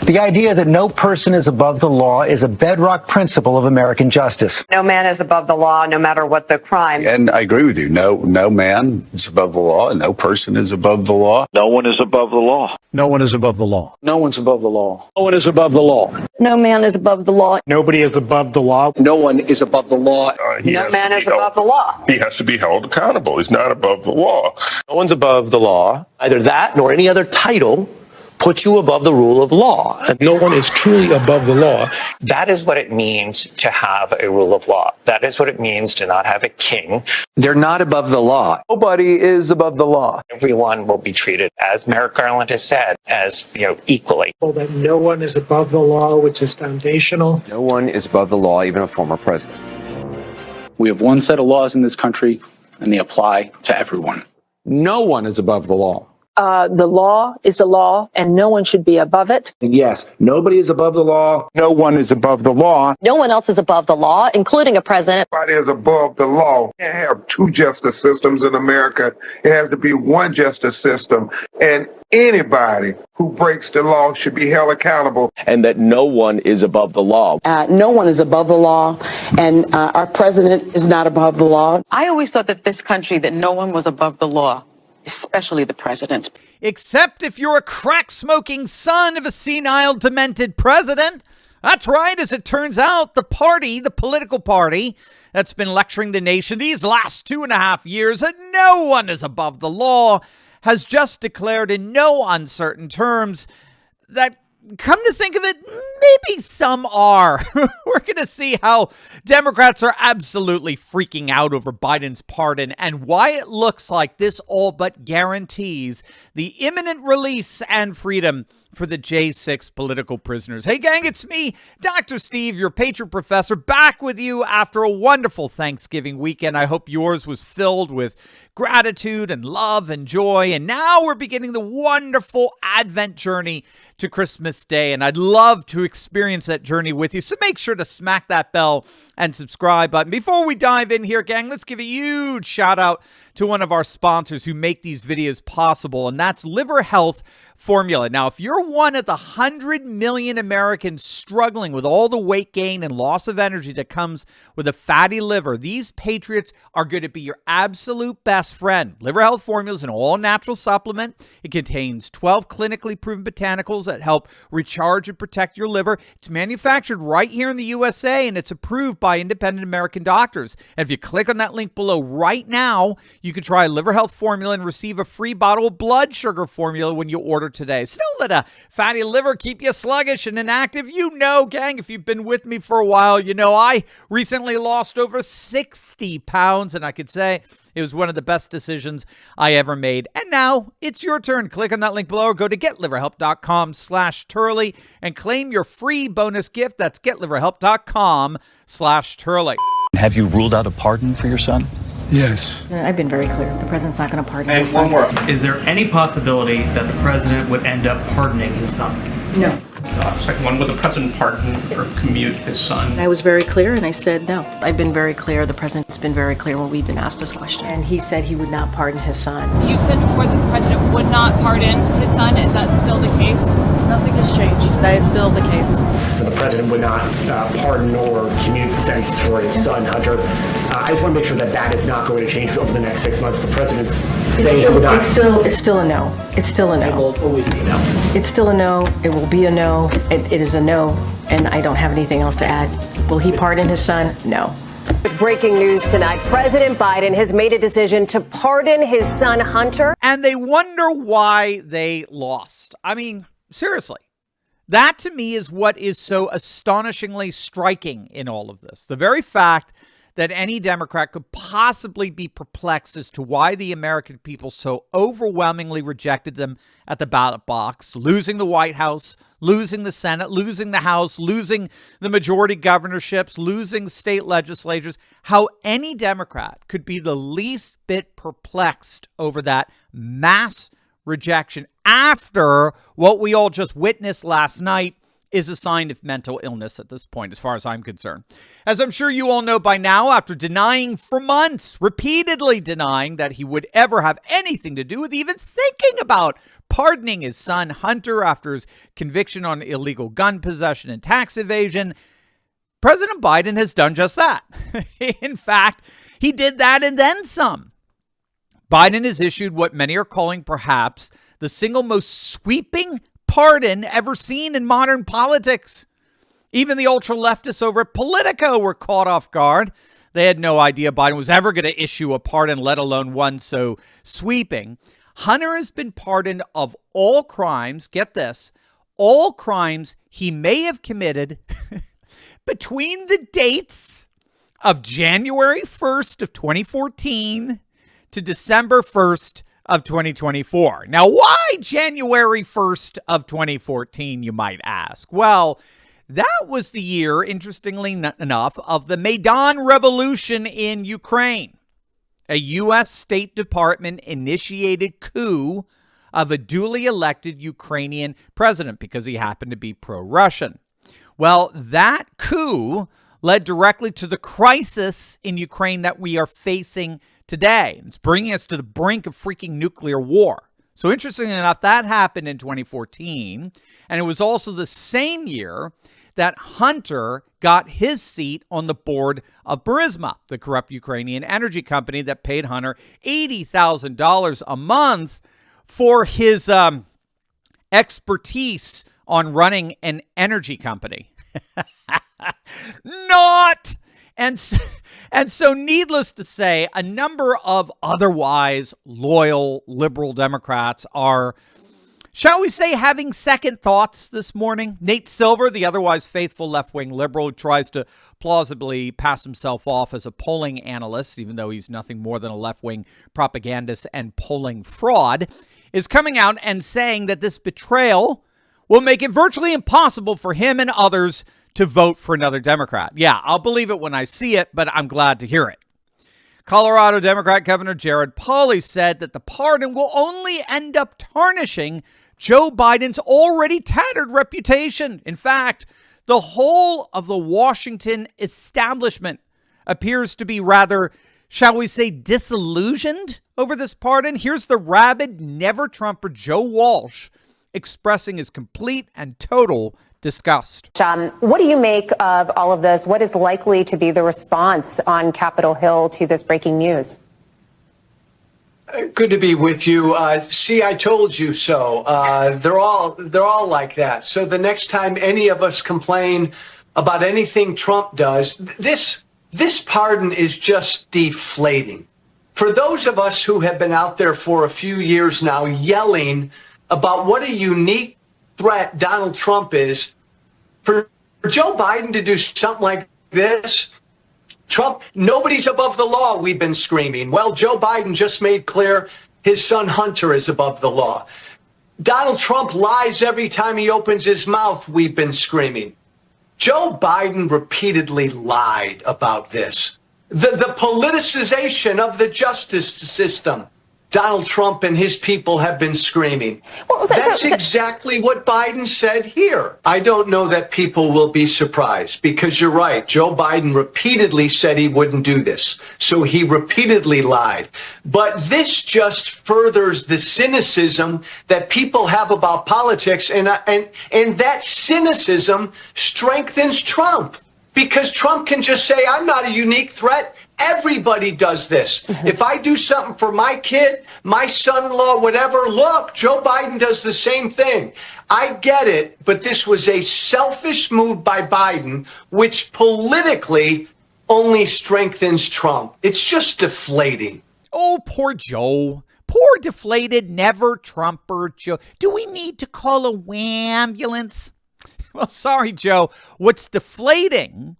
The idea that no person is above the law is a bedrock principle of American justice. No man is above the law, no matter what the crime. And I agree with you. No man is above the law, and no person is above the law. No one is above the law. No one is above the law. No one's above the law. No one is above the law. No man is above the law. Nobody is above the law. No one is above the law. No man is above the law. He has to be held accountable. He's not above the law. No one's above the law. Either that nor any other title puts you above the rule of law. No one is truly above the law. That is what it means to have a rule of law. That is what it means to not have a king. They're not above the law. Nobody is above the law. Everyone will be treated, as Merrick Garland has said, as, equally. Well, that no one is above the law, which is foundational. No one is above the law, even a former president. We have one set of laws in this country, and they apply to everyone. No one is above the law. The law is the law, and no one should be above it. Yes, nobody is above the law. No one is above the law. No one else is above the law, including a president. Nobody is above the law. You can't have two justice systems in America. It has to be one justice system. And anybody who breaks the law should be held accountable. And that no one is above the law. No one is above the law, and our president is not above the law. I always thought that this country, that no one was above the law, especially the presidents. Except if you're a crack-smoking son of a senile, demented president. That's right, as it turns out, the political party that's been lecturing the nation these last 2.5 years that no one is above the law has just declared in no uncertain terms that, come to think of it, maybe some are. We're going to see how Democrats are absolutely freaking out over Biden's pardon and why it looks like this all but guarantees the imminent release and freedom for the J6 political prisoners. Hey, gang, it's me, Dr. Steve, your patron professor, back with you after a wonderful Thanksgiving weekend. I hope yours was filled with gratitude and love and joy. And now we're beginning the wonderful Advent journey to Christmas Day, and I'd love to experience that journey with you. So make sure to smack that bell and subscribe button. Before we dive in here, gang, let's give a huge shout out to one of our sponsors who make these videos possible, and that's Liver Health Formula. Now, if you're one of the 100 million Americans struggling with all the weight gain and loss of energy that comes with a fatty liver, these patriots are going to be your absolute best friend. Liver Health Formula is an all-natural supplement. It contains 12 clinically proven botanicals that help recharge and protect your liver. It's manufactured right here in the USA, and it's approved by independent American doctors. And if you click on that link below right now, you can try Liver Health Formula and receive a free bottle of blood sugar formula when you order today. So don't let a fatty liver keep you sluggish and inactive. You know, gang, if you've been with me for a while, you know I recently lost over 60 pounds, and I could say it was one of the best decisions I ever made. And now it's your turn. Click on that link below or go to getliverhelp.com/Turley and claim your free bonus gift. That's getliverhelp.com/Turley. Have you ruled out a pardon for your son? Yes. I've been very clear. The president's not going to pardon his son. Is there any possibility that the president would end up pardoning his son? No. Second one, would the president pardon or commute his son? I was very clear, and I said no. I've been very clear. The president's been very clear when we've been asked this question. And he said he would not pardon his son. You've said before that the president would not pardon his son. Is that still the case? Nothing has changed. That is still the case. The president would not pardon or commute the sentence for his son, Hunter. I just want to make sure that that is not going to change over the next 6 months. The president's saying he would not. It's still a no. It's still a no. It will always be a no. It's still a no. It will be a no. It is a no, and I don't have anything else to add. Will he pardon his son? No. With breaking news tonight, President Biden has made a decision to pardon his son, Hunter. And they wonder why they lost. I mean, seriously. That, to me, is what is so astonishingly striking in all of this. The very fact that any Democrat could possibly be perplexed as to why the American people so overwhelmingly rejected them at the ballot box, losing the White House, losing the Senate, losing the House, losing the majority governorships, losing state legislatures, how any Democrat could be the least bit perplexed over that mass rejection after what we all just witnessed last night is a sign of mental illness at this point, as far as I'm concerned. As I'm sure you all know by now, after denying for months, repeatedly denying that he would ever have anything to do with even thinking about pardoning his son Hunter after his conviction on illegal gun possession and tax evasion, President Biden has done just that. In fact, he did that and then some. Biden has issued what many are calling perhaps the single most sweeping pardon ever seen in modern politics. Even the ultra-leftists over at Politico were caught off guard. They had no idea Biden was ever going to issue a pardon, let alone one so sweeping. Hunter has been pardoned of all crimes, get this, all crimes he may have committed between the dates of January 1st of 2014 to December 1st of 2024. Now, why January 1st of 2014, you might ask? Well, that was the year, interestingly enough, of the Maidan Revolution in Ukraine. A U.S. State Department initiated coup of a duly elected Ukrainian president because he happened to be pro-Russian. Well, that coup led directly to the crisis in Ukraine that we are facing today. It's bringing us to the brink of freaking nuclear war. So interestingly enough, that happened in 2014. And it was also the same year that Hunter got his seat on the board of Burisma, the corrupt Ukrainian energy company that paid Hunter $80,000 a month for his expertise on running an energy company. Not! And so needless to say, a number of otherwise loyal liberal Democrats are, shall we say, having second thoughts this morning. Nate Silver, the otherwise faithful left-wing liberal who tries to plausibly pass himself off as a polling analyst, even though he's nothing more than a left-wing propagandist and polling fraud, is coming out and saying that this betrayal will make it virtually impossible for him and others to vote for another Democrat. Yeah, I'll believe it when I see it, but I'm glad to hear it. Colorado Democrat Governor Jared Polis said that the pardon will only end up tarnishing Joe Biden's already tattered reputation. In fact, the whole of the Washington establishment appears to be rather, shall we say, disillusioned over this pardon. Here's the rabid never-Trumper Joe Walsh expressing his complete and total disgust. What do you make of all of this? What is likely to be the response on Capitol Hill to this breaking news? Good to be with you. See, I told you so. They're all like that. So the next time any of us complain about anything Trump does, this pardon is just deflating. For those of us who have been out there for a few years now yelling about what a unique threat Donald Trump is, for Joe Biden to do something like this, Trump, nobody's above the law, we've been screaming. Well, Joe Biden just made clear his son Hunter is above the law. Donald Trump lies every time he opens his mouth, we've been screaming. Joe Biden repeatedly lied about this. The politicization of the justice system, Donald Trump and his people have been screaming. That's exactly what Biden said here. I don't know that people will be surprised because you're right. Joe Biden repeatedly said he wouldn't do this. So he repeatedly lied. But this just furthers the cynicism that people have about politics. And that cynicism strengthens Trump because Trump can just say, I'm not a unique threat. Everybody does this. If I do something for my kid, my son-in-law, whatever, look, Joe Biden does the same thing. I get it, but this was a selfish move by Biden, which politically only strengthens Trump. It's just deflating. Oh, poor Joe. Poor deflated never-Trumper Joe. Do we need to call a ambulance? Well, sorry, Joe. What's deflating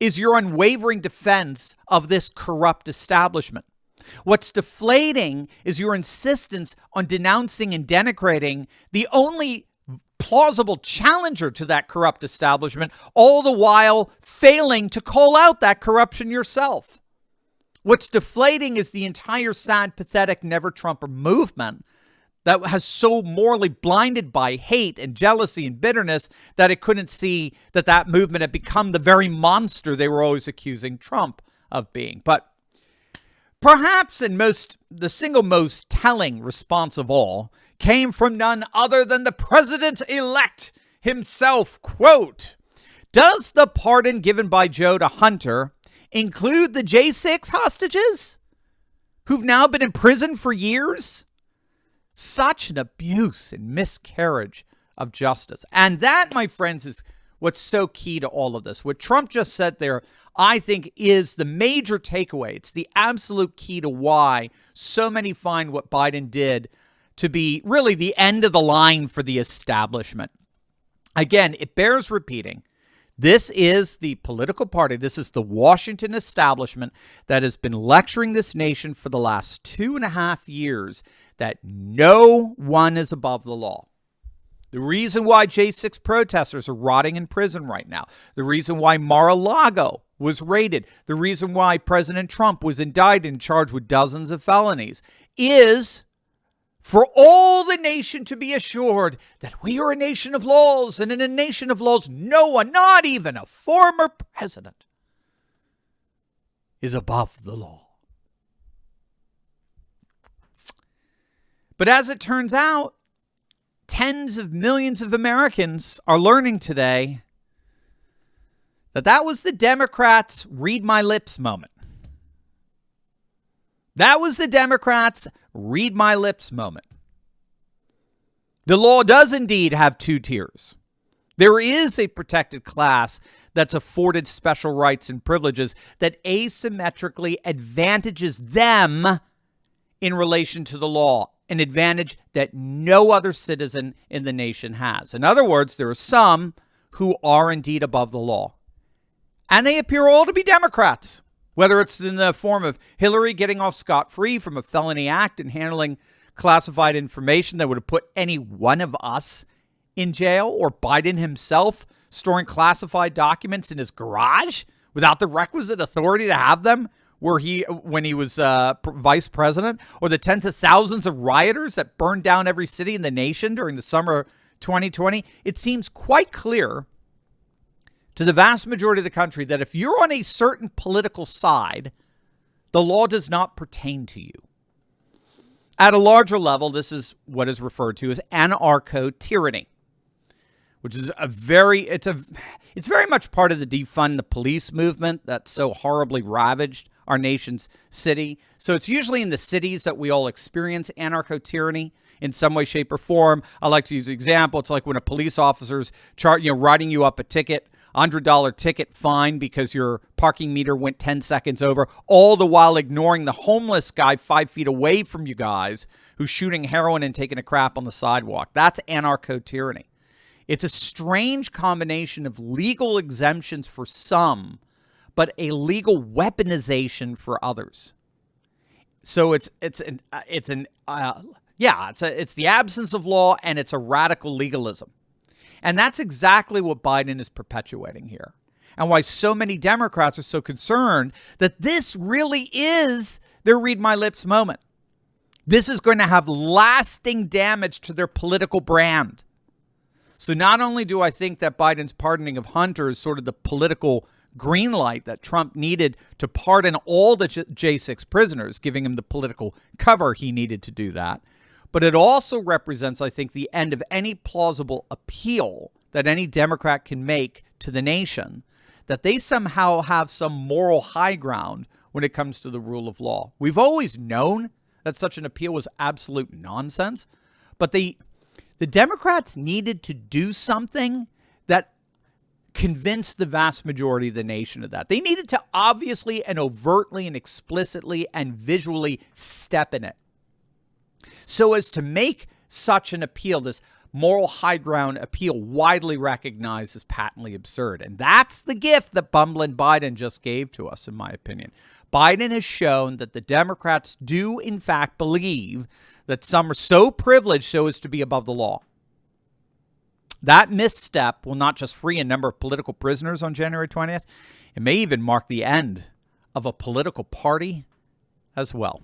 is your unwavering defense of this corrupt establishment. What's deflating is your insistence on denouncing and denigrating the only plausible challenger to that corrupt establishment, all the while failing to call out that corruption yourself. What's deflating is the entire sad, pathetic never-Trumper movement that has so morally blinded by hate and jealousy and bitterness that it couldn't see that that movement had become the very monster they were always accusing Trump of being. But perhaps the single most telling response of all came from none other than the president-elect himself. Quote, "Does the pardon given by Joe to Hunter include the J6 hostages who've now been in prison for years?" Such an abuse and miscarriage of justice. And that, my friends, is what's so key to all of this. What Trump just said there, I think, is the major takeaway. It's the absolute key to why so many find what Biden did to be really the end of the line for the establishment. Again, it bears repeating. This is the political party. This is the Washington establishment that has been lecturing this nation for the last 2.5 years that no one is above the law. The reason why J6 protesters are rotting in prison right now, the reason why Mar-a-Lago was raided, the reason why President Trump was indicted and charged with dozens of felonies is for all the nation to be assured that we are a nation of laws, and in a nation of laws, no one, not even a former president, is above the law. But as it turns out, tens of millions of Americans are learning today that that was the Democrats' read my lips moment. That was the Democrats' read my lips moment. The law does indeed have two tiers. There is a protected class that's afforded special rights and privileges that asymmetrically advantages them in relation to the law, an advantage that no other citizen in the nation has. In other words, there are some who are indeed above the law, and they appear all to be Democrats. Whether it's in the form of Hillary getting off scot-free from a felony act and handling classified information that would have put any one of us in jail, or Biden himself storing classified documents in his garage without the requisite authority to have them when he was vice president, or the tens of thousands of rioters that burned down every city in the nation during the summer of 2020. It seems quite clear to the vast majority of the country that if you're on a certain political side, the law does not pertain to you. At a larger level, this is what is referred to as anarcho-tyranny, which is it's very much part of the defund the police movement that's so horribly ravaged our nation's city. So it's usually in the cities that we all experience anarcho-tyranny in some way, shape, or form. I like to use an example. It's like when a police officer's writing you up a ticket, $100 ticket fine because your parking meter went 10 seconds over, all the while ignoring the homeless guy 5 feet away from you guys who's shooting heroin and taking a crap on the sidewalk. That's anarcho-tyranny. It's a strange combination of legal exemptions for some, but a legal weaponization for others. So it's the absence of law, and it's a radical legalism. And that's exactly what Biden is perpetuating here, and why so many Democrats are so concerned that this really is their read my lips moment. This is going to have lasting damage to their political brand. So not only do I think that Biden's pardoning of Hunter is sort of the political green light that Trump needed to pardon all the J6 prisoners, giving him the political cover he needed to do that, but it also represents, I think, the end of any plausible appeal that any Democrat can make to the nation, that they somehow have some moral high ground when it comes to the rule of law. We've always known that such an appeal was absolute nonsense, but the Democrats needed to do something that convinced the vast majority of the nation of that. They needed to obviously and overtly and explicitly and visually step in it, so as to make such an appeal, this moral high ground appeal, widely recognized as patently absurd. And that's the gift that bumbling Biden just gave to us, in my opinion. Biden has shown that the Democrats do, in fact, believe that some are so privileged so as to be above the law. That misstep will not just free a number of political prisoners on January 20th, it may even mark the end of a political party as well.